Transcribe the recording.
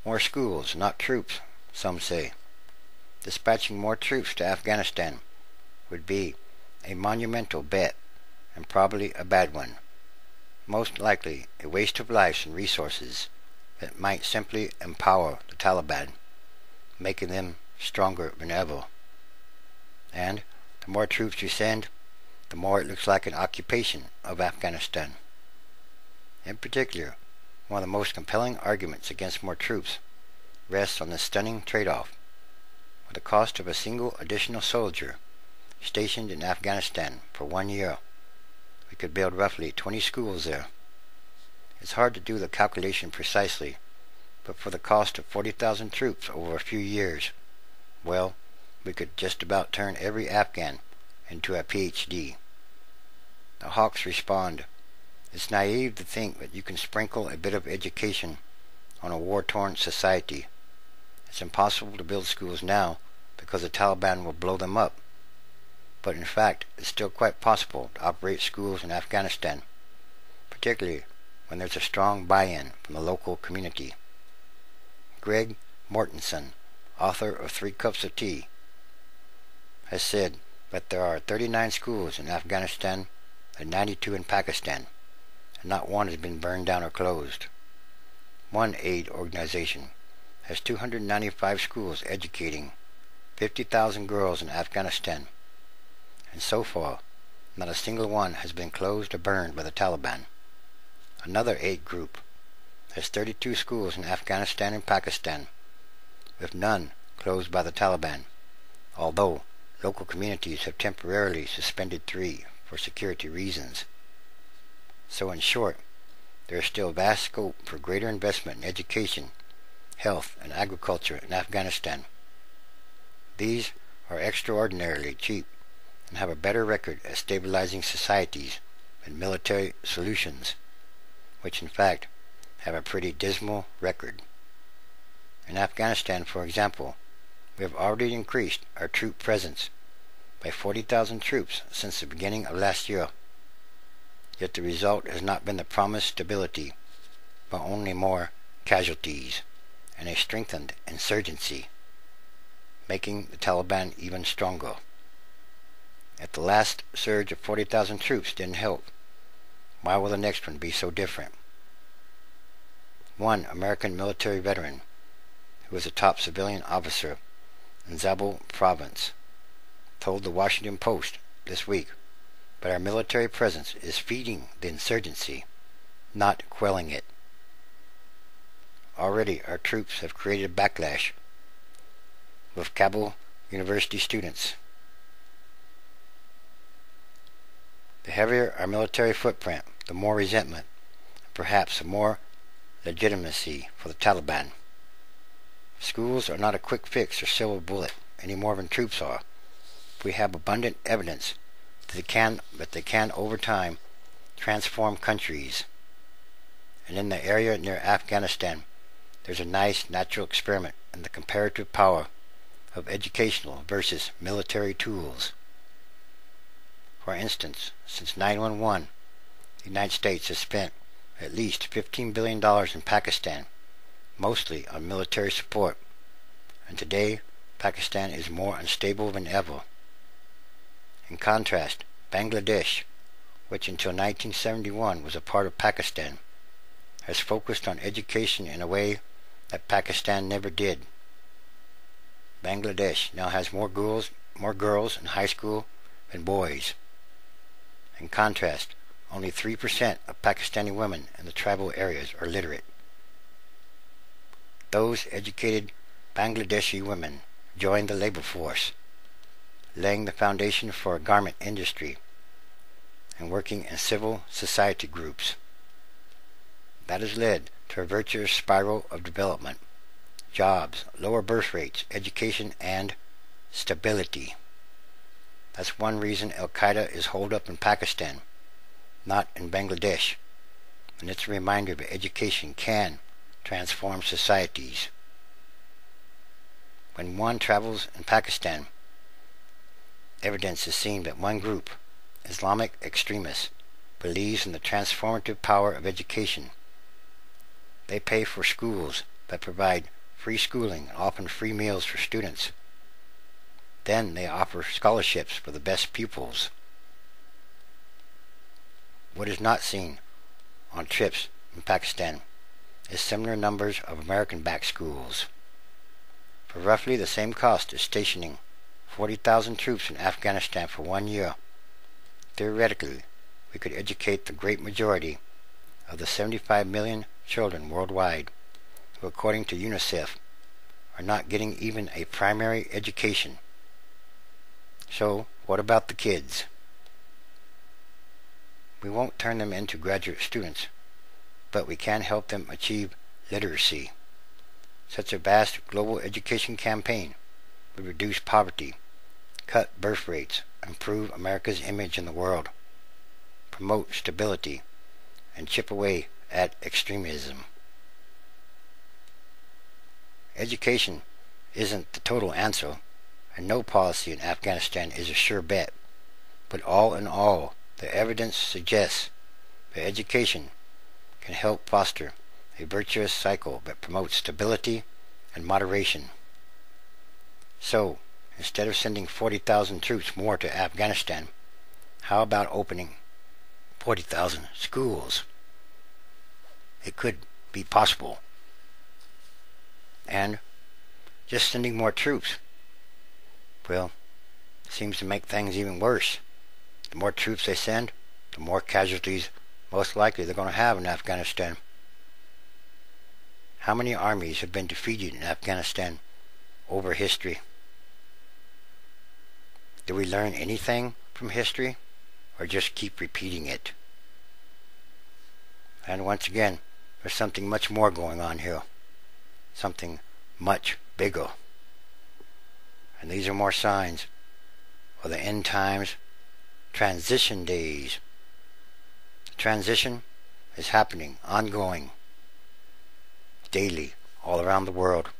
More schools, not troops, some say. Dispatching more troops to Afghanistan would be a monumental bet, and probably a bad one. Most likely a waste of lives and resources that might simply empower the Taliban, making them stronger than ever. And the more troops you send, the more it looks like an occupation of Afghanistan. In particular, one of the most compelling arguments against more troops rests on the stunning trade-off. With the cost of a single additional soldier stationed in Afghanistan for 1 year, we could build roughly 20 schools there. It's hard to do the calculation precisely, but for the cost of 40,000 troops over a few years, well, we could just about turn every Afghan into a PhD. The Hawks respond, it's naive to think that you can sprinkle a bit of education on a war-torn society. It's impossible to build schools now because the Taliban will blow them up. But in fact, it's still quite possible to operate schools in Afghanistan, particularly when there's a strong buy-in from the local community. Greg Mortensen, author of 3 Cups of Tea, has said that there are 39 schools in Afghanistan and 92 in Pakistan, and not one has been burned down or closed. One aid organization has 295 schools educating 50,000 girls in Afghanistan, and so far, not a single one has been closed or burned by the Taliban. Another aid group has 32 schools in Afghanistan and Pakistan, with none closed by the Taliban, although local communities have temporarily suspended 3 for security reasons. So in short, there is still vast scope for greater investment in education, health, and agriculture in Afghanistan. These are extraordinarily cheap and have a better record at stabilizing societies than military solutions, which in fact have a pretty dismal record. In Afghanistan, for example, we have already increased our troop presence by 40,000 troops since the beginning of last year. Yet the result has not been the promised stability, but only more casualties and a strengthened insurgency, making the Taliban even stronger. If the last surge of 40,000 troops didn't help, why will the next one be so different? One American military veteran, who was a top civilian officer in Zabul province, told the Washington Post this week that our military presence is feeding the insurgency, not quelling it. Already our troops have created a backlash with Kabul University students. The heavier our military footprint, the more resentment, and perhaps the more legitimacy for the Taliban. Schools are not a quick fix or silver bullet any more than troops are. We have abundant evidence that they can over time transform countries. And in the area near Afghanistan, there's a nice natural experiment in the comparative power of educational versus military tools. For instance, since 9/11, the United States has spent at least $15 billion in Pakistan, mostly on military support, and today Pakistan is more unstable than ever. In contrast, Bangladesh, which until 1971 was a part of Pakistan, has focused on education in a way that Pakistan never did. Bangladesh now has more girls in high school than boys. In contrast, only 3% of Pakistani women in the tribal areas are literate. Those educated Bangladeshi women joined the labor force, laying the foundation for a garment industry and working in civil society groups. That has led to a virtuous spiral of development, jobs, lower birth rates, education, and stability. That's one reason Al-Qaeda is holed up in Pakistan, not in Bangladesh, and it's a reminder that education can transform societies. When one travels in Pakistan, evidence is seen that one group, Islamic extremists, believes in the transformative power of education. They pay for schools that provide free schooling and often free meals for students. Then they offer scholarships for the best pupils. What is not seen on trips in Pakistan is similar numbers of American-backed schools. For roughly the same cost as stationing 40,000 troops in Afghanistan for 1 year, theoretically, we could educate the great majority of the 75 million children worldwide who, according to UNICEF, are not getting even a primary education. So, what about the kids? We won't turn them into graduate students, but we can help them achieve literacy. Such a vast global education campaign would reduce poverty, cut birth rates, improve America's image in the world, promote stability, and chip away at extremism. Education isn't the total answer, and no policy in Afghanistan is a sure bet. But all in all, the evidence suggests that education can help foster a virtuous cycle that promotes stability and moderation. So, instead of sending 40,000 troops more to Afghanistan, how about opening 40,000 schools? It could be possible. And just sending more troops, well, seems to make things even worse. The more troops they send, the more casualties most likely they're going to have in Afghanistan. How many armies have been defeated in Afghanistan over history? Do we learn anything from history, or just keep repeating it? And once again, there's something much more going on here. Something much bigger. And these are more signs of the end times transition days. The transition is happening, ongoing, daily, all around the world.